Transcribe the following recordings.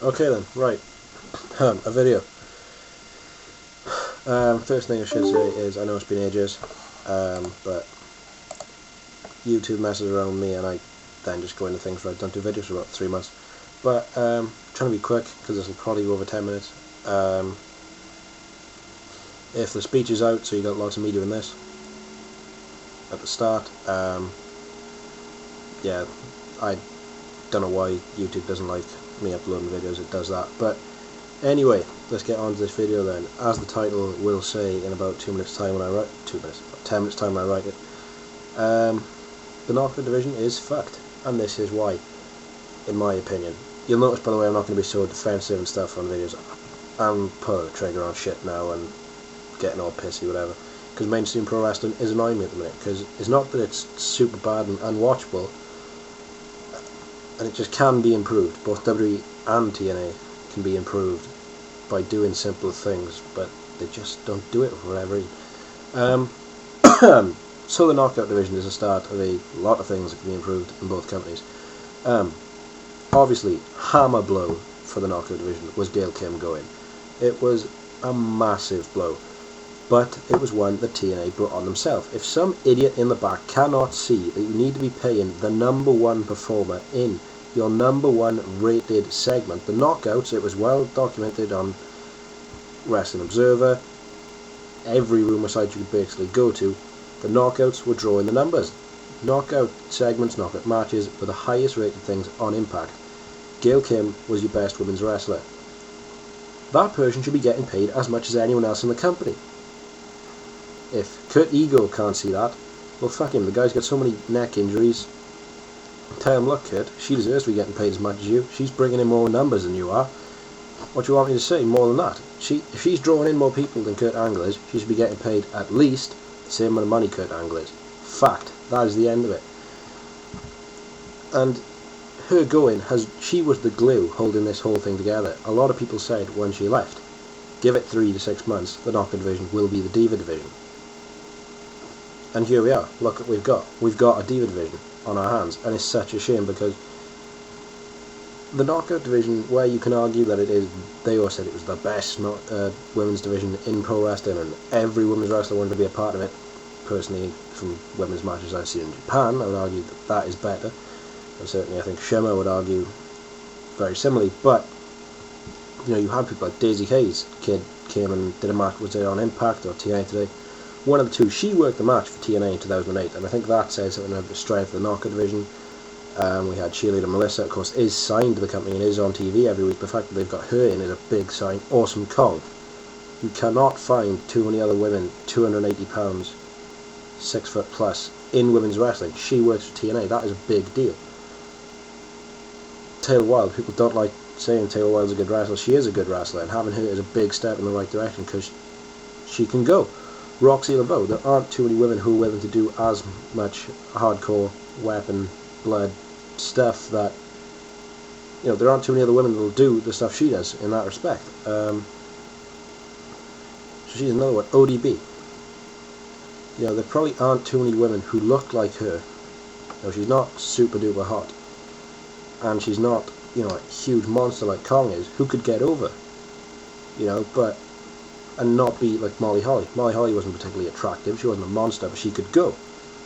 Okay then, right. A video. First thing I should say is I know it's been ages, but YouTube messes around with me and I then just go into things where I don't do videos for about 3 months. But trying to be quick because this will probably go over 10 minutes. If the speech is out, so you got lots of me doing this at the start. Yeah, I don't know why YouTube doesn't like me uploading videos. It does that, but anyway, let's get on to this video then. As the title will say, in about 2 minutes time when I write 2 minutes, 10 minutes time when I write it, the knockout division is fucked, and this is why, in my opinion. You'll notice, by the way, I'm not going to be so defensive and stuff on videos. I'm pulling the trigger on shit now and getting all pissy, whatever, because mainstream pro wrestling is annoying me at the minute, because it's not that it's super bad and unwatchable, and it just can be improved. Both WWE and TNA can be improved by doing simple things, but they just don't do it for whatever reason. So the knockout division is the start of a lot of things that can be improved in both companies. Obviously, hammer blow for the knockout division was Gail Kim going. It was a massive blow, but it was one that TNA brought on themselves. If some idiot in the back cannot see that you need to be paying the #1 performer in your #1 rated segment, the knockouts, it was well documented on Wrestling Observer, every rumour site you could basically go to, the knockouts were drawing the numbers. Knockout segments, knockout matches were the highest rated things on Impact. Gail Kim was your best women's wrestler. That person should be getting paid as much as anyone else in the company. If Kurt Ego can't see that, well fuck him, the guy's got so many neck injuries. Tell him, look Kurt, she deserves to be getting paid as much as you. She's bringing in more numbers than you are. What do you want me to say more than that? If she's drawing in more people than Kurt Angle is, she should be getting paid at least the same amount of money Kurt Angle is. Fact. That is the end of it. And her going, she was the glue holding this whole thing together. A lot of people said when she left, give it 3 to 6 months, the knockout division will be the diva division. And here we are. Look what we've got. We've got a diva division on our hands, and it's such a shame because the knockout division, where you can argue that it is, they all said it was the best women's division in pro wrestling, and every women's wrestler wanted to be a part of it. Personally, from women's matches I've seen in Japan, I would argue that that is better, and certainly I think Shimmer would argue very similarly. But you know, you have people like Daisy Hayes, kid came and did a match, was it on Impact or TNA today? One of the two. She worked the match for TNA in 2008, and I think that says something about the strength of the knockout division. We had cheerleader Melissa, of course, is signed to the company and is on TV every week. The fact that they've got her in is a big sign. Awesome Kong. You cannot find too many other women, 280 pounds, 6 foot plus, in women's wrestling. She works for TNA. That is a big deal. Taylor Wilde. People don't like saying Taylor Wilde's a good wrestler. She is a good wrestler, and having her is a big step in the right direction because she can go. Roxy Laveau. There aren't too many women who are willing to do as much hardcore weapon, blood stuff that, you know, there aren't too many other women that will do the stuff she does in that respect. So she's another one. ODB. You know, there probably aren't too many women who look like her. You know, she's not super duper hot, and she's not, you know, a huge monster like Kong is, who could get over, you know, but and not be like Molly Holly. Molly Holly wasn't particularly attractive. She wasn't a monster, but she could go.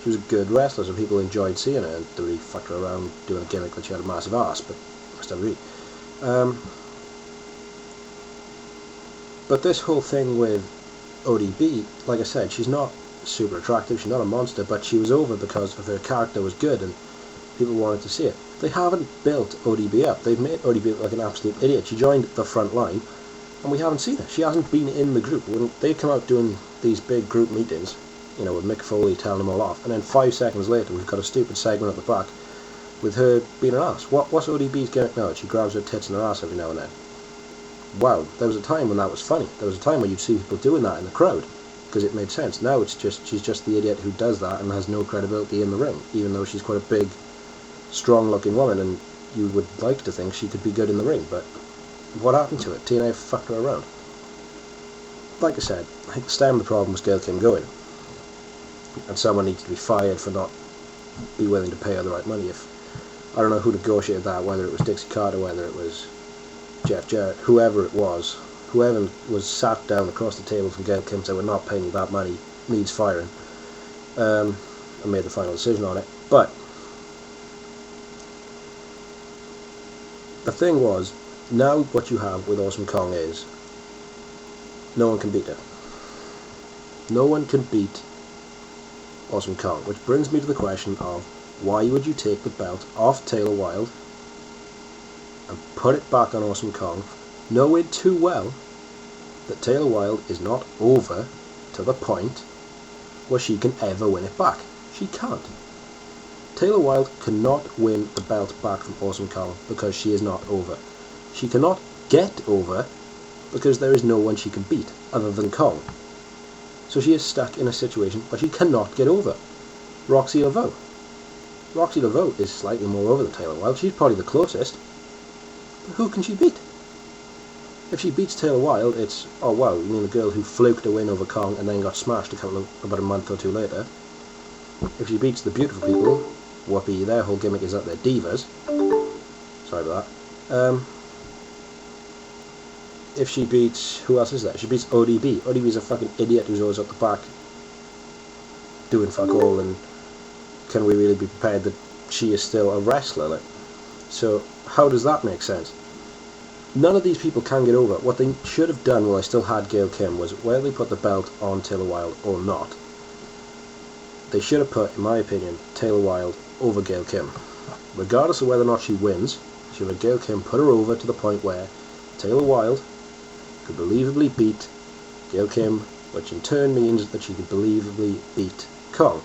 She was a good wrestler, so people enjoyed seeing her, and they really fucked her around doing a gimmick that she had a massive ass, but still really. But this whole thing with ODB, like I said, she's not super attractive, she's not a monster, but she was over because of her character was good and people wanted to see it. They haven't built ODB up. They've made ODB look like an absolute idiot. She joined the front line and we haven't seen her. She hasn't been in the group. When they come out doing these big group meetings, you know, with Mick Foley telling them all off, and then 5 seconds later we've got a stupid segment at the back with her being an ass. What's ODB's gimmick now? She grabs her tits and her ass every now and then. Wow, there was a time when that was funny. There was a time when you'd see people doing that in the crowd because it made sense. Now it's just, she's just the idiot who does that and has no credibility in the ring, even though she's quite a big, strong looking woman, and you would like to think she could be good in the ring, but what happened to it? TNA fucked her around. Like I said, I think the stem of the problem was Gail Kim going, and someone needs to be fired for not be willing to pay her the right money. If I don't know who negotiated that, whether it was Dixie Carter, whether it was Jeff Jarrett, whoever was sat down across the table from Gail Kim, said we're not paying you that money, needs firing, and made the final decision on it. But the thing was, now what you have with Awesome Kong is no one can beat her. No one can beat Awesome Kong, which brings me to the question of why would you take the belt off Taylor Wilde and put it back on Awesome Kong, knowing too well that Taylor Wilde is not over to the point where she can ever win it back. She can't. Taylor Wilde cannot win the belt back from Awesome Kong because she is not over. She cannot get over because there is no one she can beat other than Kong. So she is stuck in a situation where she cannot get over. Roxy Laveau. Roxy Laveau is slightly more over than Taylor Wilde. She's probably the closest. But who can she beat? If she beats Taylor Wilde, it's, oh wow, you mean the girl who fluked a win over Kong and then got smashed about a month or two later. If she beats the beautiful people, whoopee, their whole gimmick is that they're divas. Sorry about that. If she beats, who else is there? She beats ODB. ODB's a fucking idiot who's always at the back doing fuck all, and can we really be prepared that she is still a wrestler? Like, so how does that make sense? None of these people can get over. What they should have done while I still had Gail Kim was, whether they put the belt on Taylor Wilde or not, they should have put, in my opinion, Taylor Wilde over Gail Kim. Regardless of whether or not she wins, they should have Gail Kim put her over to the point where Taylor Wilde could believably beat Gail Kim, which in turn means that she could believably beat Kong.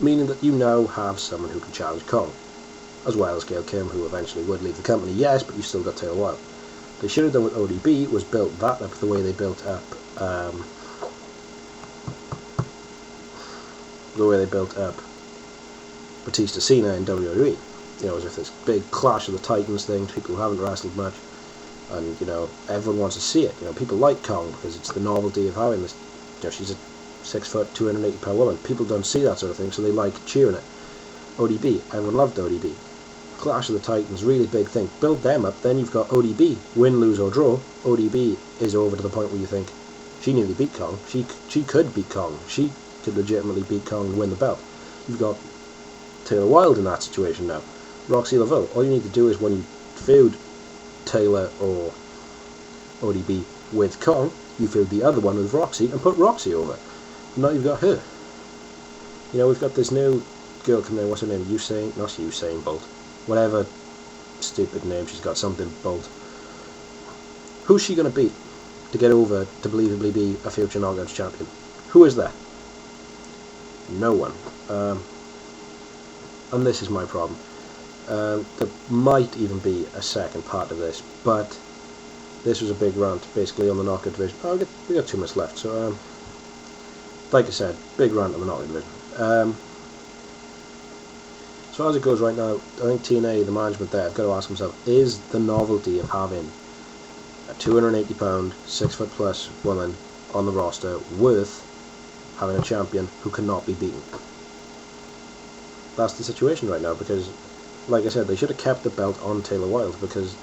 Meaning that you now have someone who can challenge Kong, as well as Gail Kim, who eventually would leave the company, yes, but you still got Taylor Wilde. They should have done with ODB was built that up the way they built up Batista Cena in WWE. You know, as if this big Clash of the Titans thing, people who haven't wrestled much, and you know, everyone wants to see it. You know, people like Kong because it's the novelty of having this. You know, she's a 6 foot, 280 pound woman. People don't see that sort of thing, so they like cheering it. ODB, everyone loved ODB. Clash of the Titans, really big thing. Build them up, then you've got ODB. Win, lose or draw, ODB is over to the point where you think she nearly beat Kong. She could beat Kong. She could legitimately beat Kong and win the belt. You've got Taylor Wilde in that situation now. Roxy Laveau. All you need to do is, when you feud Taylor or ODB with Kong, you feud the other one with Roxy and put Roxy over. Now you've got her. You know, we've got this new girl coming in, what's her name? Not Usain Bolt. Whatever stupid name she's got, something Bolt. Who's she going to beat to get over to believably be a future Knockouts champion? Who is that? No one. And this is my problem. There might even be a second part of this, but this was a big rant basically on the Knockout division. We got 2 minutes left, so like I said, big rant on the Knockout division. So as it goes right now, I think TNA, the management there, have got to ask themselves, is the novelty of having a 280 pound, 6 foot plus woman on the roster worth having a champion who cannot be beaten? That's the situation right now, because like I said, they should have kept the belt on Taylor Wilde, because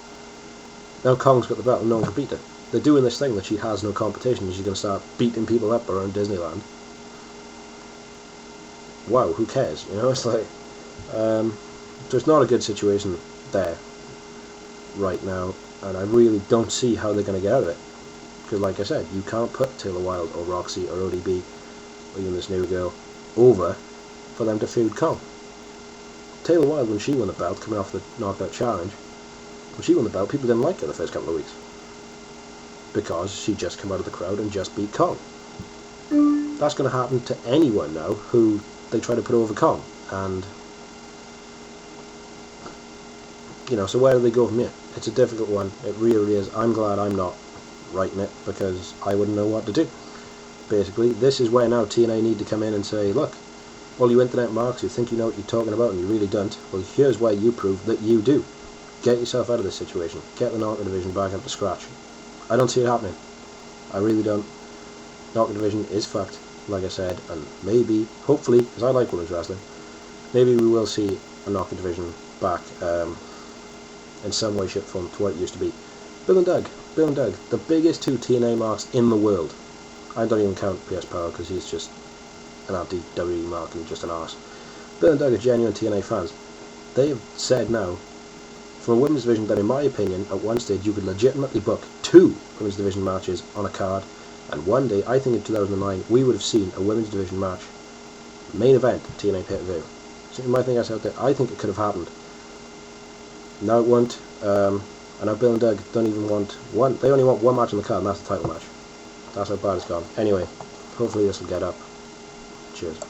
now Kong's got the belt and no one can beat her. They're doing this thing that she has no competition and she's going to start beating people up around Disneyland. Wow, who cares? You know, it's like, so it's not a good situation there right now, and I really don't see how they're going to get out of it, because like I said, you can't put Taylor Wilde or Roxy or ODB or even this new girl over for them to feud Kong. Taylor Wilde, when she won the belt, coming off the Knockout Challenge, when she won the belt, people didn't like her the first couple of weeks because she just come out of the crowd and just beat Kong. That's going to happen to anyone now who they try to put over Kong, and you know, so where do they go from here? It's a difficult one, it really is. I'm glad I'm not writing it, because I wouldn't know what to do. Basically, this is where now TNA need to come in and say, look, all you internet marks who think you know what you're talking about and you really don't, well, here's where you prove that you do. Get yourself out of this situation. Get the Knockout division back up to scratch. I don't see it happening. I really don't. Knockout division is fucked, like I said, and maybe, hopefully, because I like women's wrestling, maybe we will see a Knockout division back in some way, shape, form to what it used to be. Bill and Doug, the biggest 2 TNA marks in the world. I don't even count PS Power because he's just an anti-WWE mark and just an arse. Bill and Doug are genuine TNA fans. They have said now, from a women's division, that in my opinion, at one stage you could legitimately book 2 women's division matches on a card, and one day, I think in 2009, we would have seen a women's division match, main event of TNA pay-per-view. So you might think that's out there. I think it could have happened. Now it won't, and now Bill and Doug don't even want one. They only want one match on the card, and that's the title match. That's how bad it's gone. Anyway, hopefully this will get up. Cheers.